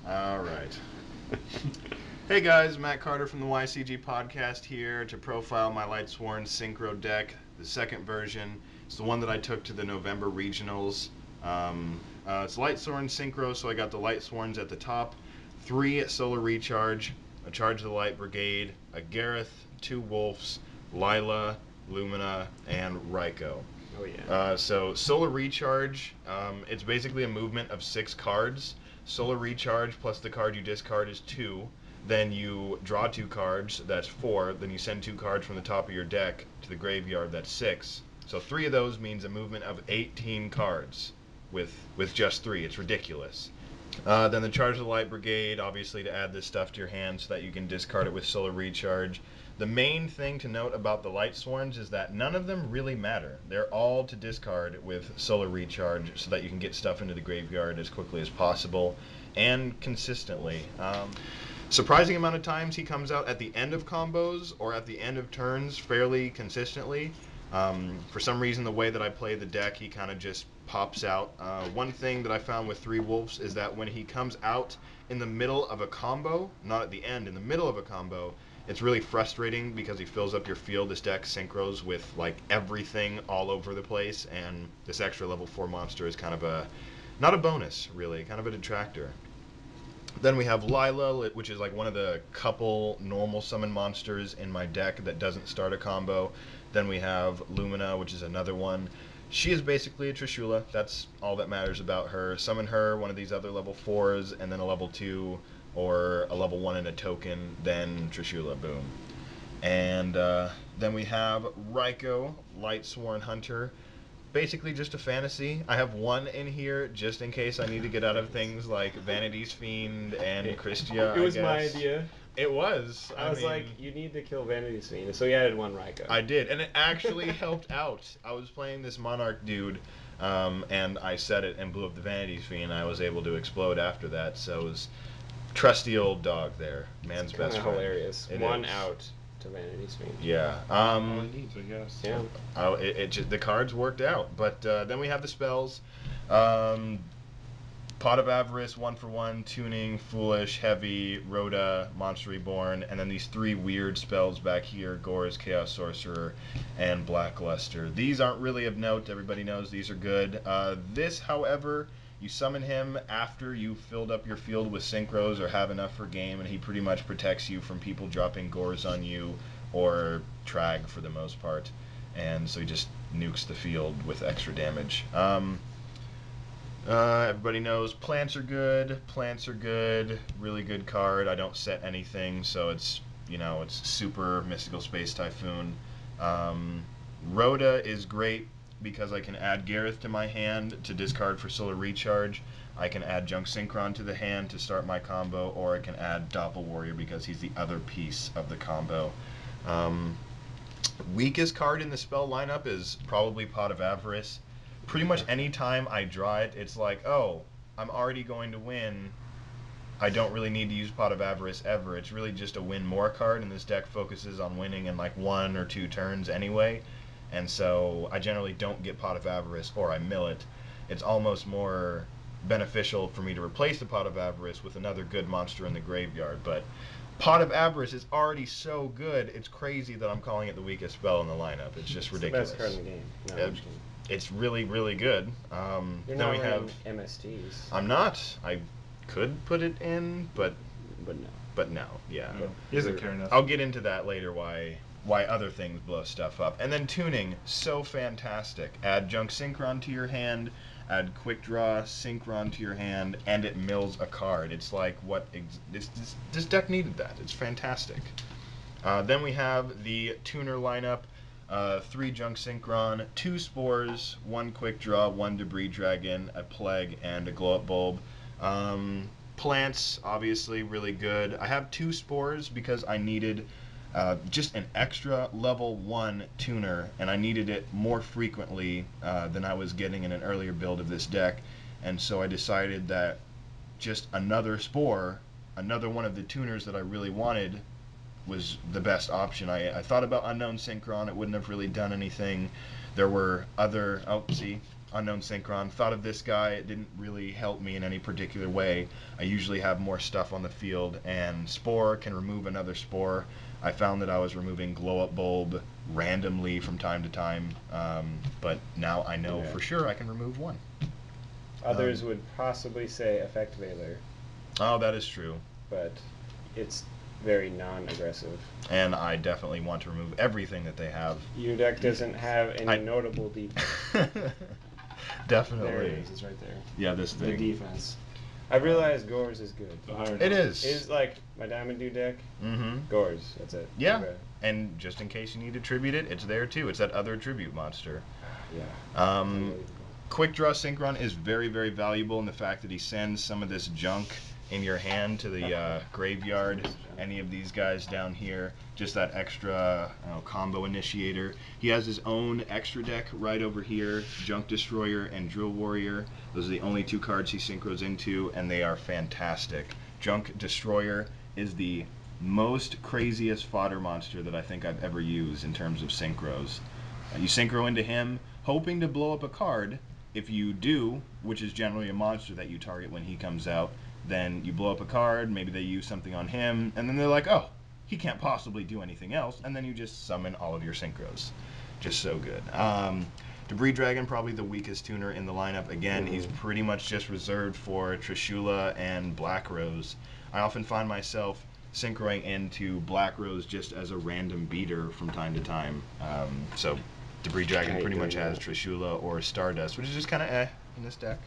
All right. Hey guys, Matt Carter from the YCGpodcast here to profile my Lightsworn Synchro deck, the second version. It's the one that I took to the November regionals. It's Lightsworn Synchro, so I got the Lightsworns at the top, 3 Solar Reharge, a Charge of the Light Brigade, a Garoth, 2 Wulfs, Lyla, Lumina, and Ryko. Oh yeah. So Solar Reharge, it's basically a movement of 6 cards. Solar Reharge plus the card you discard is 2. Then you draw 2 cards, that's 4. Then you send 2 cards from the top of your deck to the graveyard, that's 6. So 3 of those means a movement of 18 cards with just 3. It's ridiculous. Then the Charge of the Light Brigade, obviously to add this stuff to your hand so that you can discard it with Solar Reharge. The main thing to note about the Lightsworns is that none of them really matter. They're all to discard with Solar Reharge so that you can get stuff into the graveyard as quickly as possible and consistently. Surprising amount of times he comes out at the end of combos or at the end of turns fairly consistently. For some reason, the way that I play the deck, he kind of just pops out. One thing that I found with 3 Wolves is that when he comes out in the middle of a combo, not at the end, in the middle of a combo, it's really frustrating because he fills up your field. This deck synchros with like everything all over the place, and this extra level 4 monster is kind of a, not a bonus really, kind of a detractor. Then we have Lyla, which is like one of the couple normal summon monsters in my deck that doesn't start a combo. Then we have Lumina, which is another one. She is basically a Trishula. That's all that matters about her. Summon her, one of these other level 4s, and then a level 2 or a level 1 and a token, then Trishula, boom. And then we have Ryko, Lightsworn Hunter. Basically just a fantasy. I have 1 in here just in case I need to get out of things like Vanity's Fiend and Christia. It was my idea. It was. I was like, you need to kill Vanity's Fiend, so he added 1 Ryko. I did, and it actually helped out. I was playing this Monarch dude, and I set it and blew up the Vanity's Fiend. I was able to explode after that, so it was trusty old dog there, man's best friend. Hilarious. It 1 is. out to Vanity's Fiend. Yeah. All it needs, I guess. Yeah. It just, the cards worked out, but then we have the spells. Pot of Avarice, 1-for-1, Tuning, Foolish, Heavy, Rhoda, Monster Reborn, and then these 3 weird spells back here, Gorz, Chaos Sorcerer, and Blackluster. These aren't really of note, everybody knows these are good. This, however, you summon him after you filled up your field with synchros or have enough for game, and he pretty much protects you from people dropping Gorz on you or Trag for the most part. And so he just nukes the field with extra damage. Everybody knows plants are good. Plants are good. Really good card. I don't set anything, so it's, you know, it's super Mystical Space Typhoon. Rhoda is great because I can add Garoth to my hand to discard for Solar Reharge. I can add Junk Synchron to the hand to start my combo, or I can add Doppel Warrior because he's the other piece of the combo. Weakest card in the spell lineup is probably Pot of Avarice. Pretty much any time I draw it, it's like, oh, I'm already going to win. I don't really need to use Pot of Avarice ever. It's really just a win more card, and this deck focuses on winning in like 1 or 2 turns anyway. And so I generally don't get Pot of Avarice, or I mill it. It's almost more beneficial for me to replace the Pot of Avarice with another good monster in the graveyard. But Pot of Avarice is already so good, it's crazy that I'm calling it the weakest spell in the lineup. It's just ridiculous. It's the best card in the game. No, I'm just kidding. It's really, really good. You're then not we have MSTs. I'm not. I could put it in, but no. But no, yeah. No, he doesn't care enough. I'll get into that later. Why other things blow stuff up. And then tuning, so fantastic. Add Junk Synchron to your hand, add Quickdraw Synchron to your hand, and it mills a card. It's like what this deck needed that. It's fantastic. Then we have the tuner lineup. 3 Junk Synchron, 2 Spores, 1 Quickdraw, 1 Debris Dragon, a Plague, and a Glow Up Bulb. Plants, obviously, really good. I have 2 Spores because I needed just an extra level 1 tuner, and I needed it more frequently than I was getting in an earlier build of this deck. And so I decided that just another Spore, another one of the tuners that I really wanted, was the best option. I thought about Unknown Synchron. It wouldn't have really done anything. There were other... Oh, see? Unknown Synchron. Thought of this guy. It didn't really help me in any particular way. I usually have more stuff on the field, and Spore can remove another Spore. I found that I was removing Glow Up Bulb randomly from time to time, but now I know for sure I can remove one. Others would possibly say Effect Veiler. Oh, that is true. But it's very non-aggressive. And I definitely want to remove everything that they have. Your deck doesn't have any notable defense. Definitely. There it is. It's right there. Yeah, this thing. The defense. I realized Gorz is good. It is. It's like my Diamond Dew deck. Gorz. That's it. Yeah. Okay. And just in case you need to tribute it, it's there too. It's that other tribute monster. Yeah. Quickdraw Synchron is very, very valuable in the fact that he sends some of this junk in your hand to the graveyard. Any of these guys down here, just that extra combo initiator. He has his own extra deck right over here, Junk Destroyer and Drill Warrior. Those are the only two cards he synchros into, and they are fantastic. Junk Destroyer is the most craziest fodder monster that I think I've ever used in terms of synchros. You synchro into him, hoping to blow up a card. If you do, which is generally a monster that you target when he comes out, then you blow up a card, maybe they use something on him, and then they're like, oh, he can't possibly do anything else, and then you just summon all of your synchros. Just so good. Debris Dragon, probably the weakest tuner in the lineup. Again, he's pretty much just reserved for Trishula and Black Rose. I often find myself synchroing into Black Rose just as a random beater from time to time. So Debris Dragon pretty much has Trishula or Stardust, which is just kind of in this deck.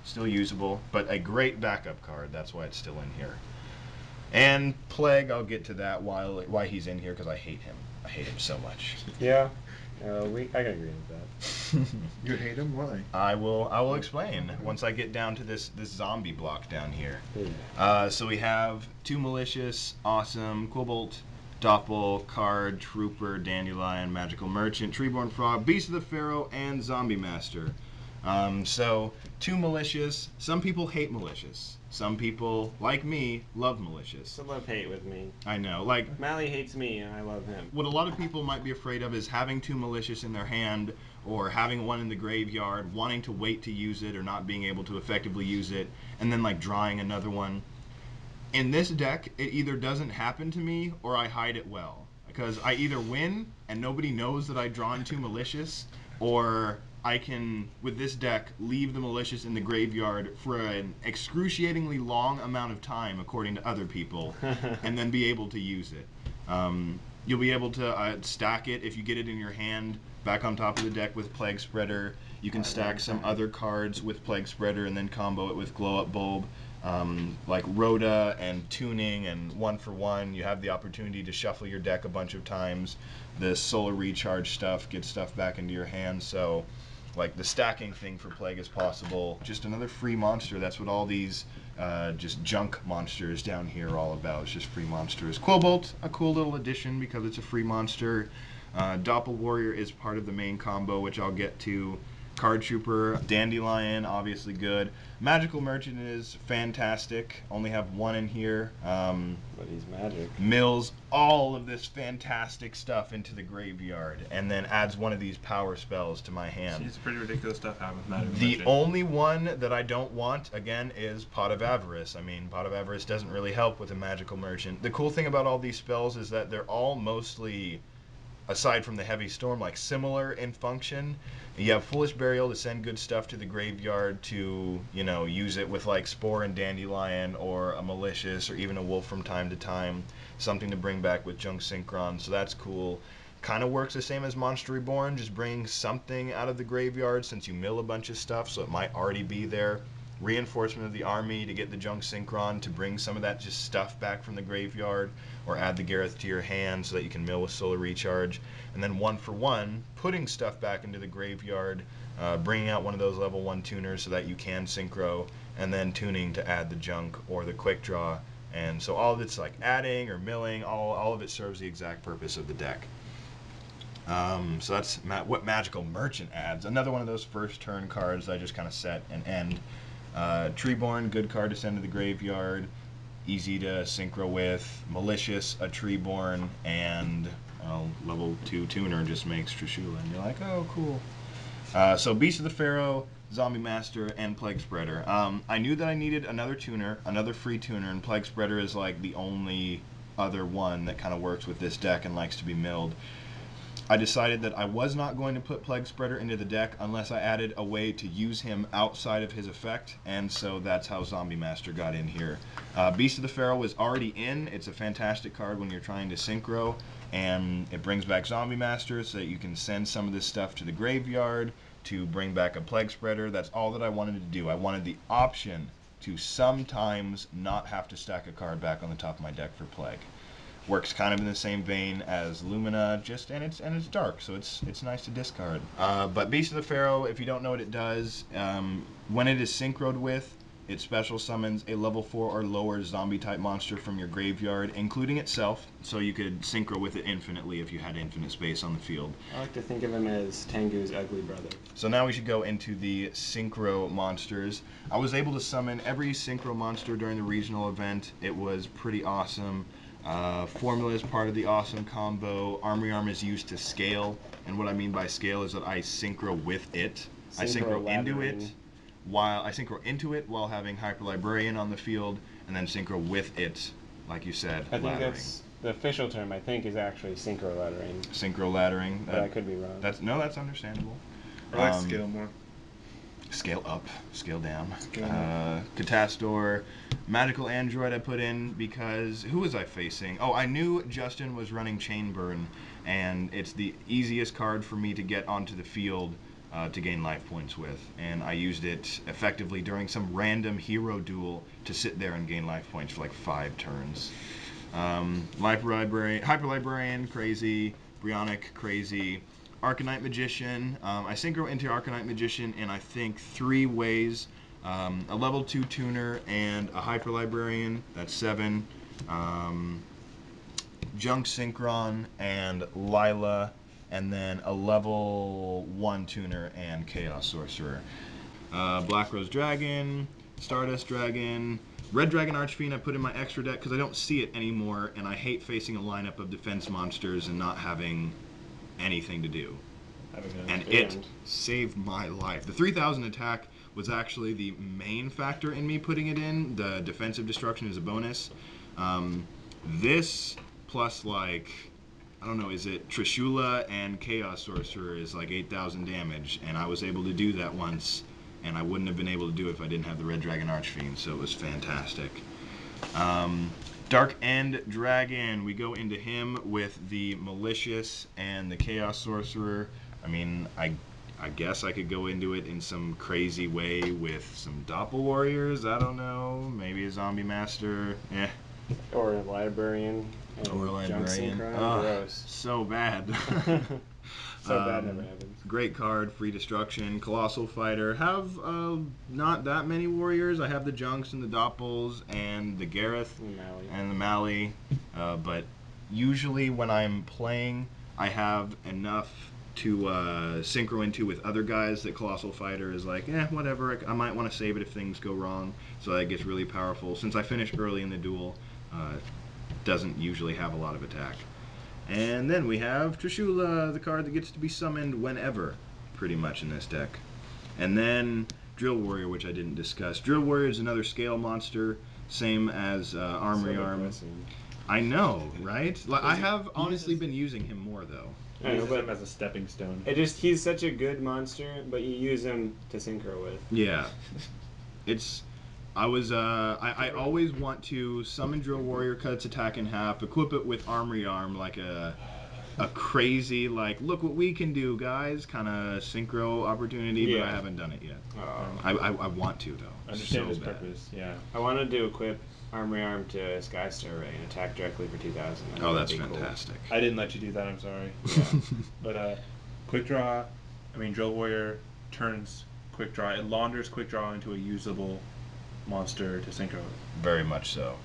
Still usable, but a great backup card. That's why it's still in here. And Plague, I'll get to that why he's in here, because I hate him. I hate him so much. Yeah, I can agree with that. You hate him? Why? I will explain once I get down to this zombie block down here. So we have two Malicious, awesome, Quilbolt, Doppel, Card, Trooper, Dandylion, Magical Merchant, Treeborn Frog, Beast of the Pharaoh, and Zombie Master. So, two Malicious. Some people hate Malicious. Some people, like me, love Malicious. It's a love-hate with me. I know. Like, Mally hates me, and I love him. what a lot of people might be afraid of is having two Malicious in their hand, or having one in the graveyard, wanting to wait to use it, or not being able to effectively use it, and then, like, drawing another one. In this deck, it either doesn't happen to me, or I hide it well. Because I either win, and nobody knows that I've drawn two Malicious, or I can, with this deck, leave the Malicious in the graveyard for an excruciatingly long amount of time, according to other people, and then be able to use it. You'll be able to stack it if you get it in your hand back on top of the deck with Plaguespreader. You can stack some other cards with Plaguespreader and then combo it with Glow Up Bulb. Like Rhoda and Tuning and 1-for-1. You have the opportunity to shuffle your deck a bunch of times. The Solar Reharge stuff gets stuff back into your hand, so like the stacking thing for Plague is possible. Just another free monster. That's what all these just junk monsters down here are all about. It's just free monsters. Quilbolt, a cool little addition because it's a free monster. Doppel Warrior is part of the main combo, which I'll get to. Card Trooper, Dandylion, obviously good. Magical Merchant is fantastic. Only have one in here. But he's magic. Mills all of this fantastic stuff into the graveyard, and then adds one of these power spells to my hand. It's pretty ridiculous stuff happening with Magical The Merchant. only one that I don't want, again, is Pot of Avarice. I mean, Pot of Avarice doesn't really help with a Magical Merchant. The cool thing about all these spells is that they're all mostly, aside from the Heavy Storm, like similar in function. You have Foolish Burial to send good stuff to the graveyard to, you know, use it with like Spore and Dandylion or a Malicious or even a Wulf from time to time. Something to bring back with Junk Synchron, so that's cool. Kind of works the same as Monster Reborn, just bring something out of the graveyard since you mill a bunch of stuff, so it might already be there. Reinforcement of the army to get the Junk Synchron to bring some of that just stuff back from the graveyard, or add the Garoth to your hand so that you can mill with Solar Reharge. And then 1-for-1, putting stuff back into the graveyard, bringing out one of those level 1 tuners so that you can synchro, and then tuning to add the junk or the quick draw. And so all of it's like adding or milling, all of it serves the exact purpose of the deck. So that's what Magical Merchant adds. Another one of those first turn cards that I just kind of set and end. Treeborn, good card to send to the graveyard. Easy to synchro with. Malicious, a Treeborn, and level 2 tuner just makes Trishula, and you're like, oh, cool. So Beast of the Pharaoh, Zombie Master, and Plaguespreader. I knew that I needed another tuner, another free tuner, and Plaguespreader is like the only other one that kind of works with this deck and likes to be milled. I decided that I was not going to put Plaguespreader into the deck unless I added a way to use him outside of his effect, and so that's how Zombie Master got in here. Beast of the Pharaoh was already in. It's a fantastic card when you're trying to synchro, and it brings back Zombie Master so that you can send some of this stuff to the graveyard to bring back a Plaguespreader. That's all that I wanted to do. I wanted the option to sometimes not have to stack a card back on the top of my deck for Plague. Works kind of in the same vein as Lumina, and it's dark, so it's nice to discard. But Beast of the Pharaoh, if you don't know what it does, when it is synchroed with, it special summons a level 4 or lower zombie type monster from your graveyard, including itself, so you could synchro with it infinitely if you had infinite space on the field. I like to think of him as Tengu's ugly brother. So now we should go into the Synchro Monsters. I was able to summon every Synchro Monster during the regional event. It was pretty awesome. Formula is part of the awesome combo. Armory Arm is used to scale, and what I mean by scale is that I synchro with it. I synchro into it while having Hyper Librarian on the field, and then synchro with it, like you said. I think that's the official term. I think is actually synchro laddering. Synchro laddering. But I could be wrong. That's understandable. I like scale more. Scale up, scale down. Scale up. Catastor, Magical Android I put in because, who was I facing? Oh, I knew Justin was running Chain Burn, and it's the easiest card for me to get onto the field to gain life points with. And I used it effectively during some random hero duel to sit there and gain life points for like 5 turns. Hyper Librarian, crazy. Brionic, crazy. Arcanite Magician. I synchro into Arcanite Magician in I think 3 ways. A level 2 tuner and a Hyper Librarian. That's 7. Junk Synchron and Lyla, and then a level 1 tuner and Chaos Sorcerer. Black Rose Dragon, Stardust Dragon, Red Dragon Archfiend I put in my extra deck because I don't see it anymore, and I hate facing a lineup of defense monsters and not having anything to do. And it saved my life. The 3000 attack was actually the main factor in me putting it in. The defensive destruction is a bonus. This plus, like, I don't know, is it Trishula and Chaos Sorcerer is like 8,000 damage, and I was able to do that once, and I wouldn't have been able to do it if I didn't have the Red Dragon Archfiend, so it was fantastic. Dark End Dragon, we go into him with the Malicious and the Chaos Sorcerer. I mean, I guess I could go into it in some crazy way with some Doppel Warriors, I don't know, maybe a Zombie Master, Or a Librarian. Or a Librarian. Junk Synchron, gross. So bad. So bad never happens. Great card, free destruction, Colossal Fighter. Have not that many warriors. I have the Junks and the Doppels and the Garoth and the Mali. But usually when I'm playing, I have enough to synchro into with other guys that Colossal Fighter is like, whatever. I might want to save it if things go wrong. So that gets really powerful. Since I finished early in the duel, doesn't usually have a lot of attack. And then we have Trishula, the card that gets to be summoned whenever, pretty much in this deck. And then Drill Warrior, which I didn't discuss. Drill Warrior is another scale monster, same as Armory Arm. I know, right? I have honestly been using him more, though. I use him as a stepping stone. He's such a good monster, but you use him to synchro with. Yeah. I always want to summon Drill Warrior, cut its attack in half, equip it with Armory Arm, like a crazy, like, look what we can do, guys, kind of synchro opportunity, but I haven't done it yet. I want to, though. Understand his purpose, yeah. I wanted to equip Armory Arm to Skystar Ray and attack directly for 2,000. Oh, that's fantastic. Cool. I didn't let you do that, I'm sorry. But Drill Warrior turns Quickdraw. It launders Quickdraw into a usable monster to synchro. Very much so.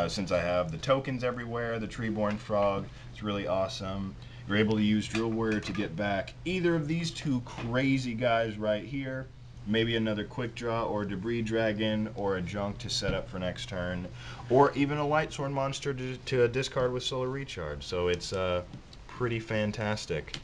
Since I have the tokens everywhere, the Treeborn Frog, it's really awesome. You're able to use Drill Warrior to get back either of these 2 crazy guys right here, maybe another Quickdraw or Debris Dragon or a Junk to set up for next turn, or even a Lightsworn monster to discard with Solar Recharge. So it's pretty fantastic.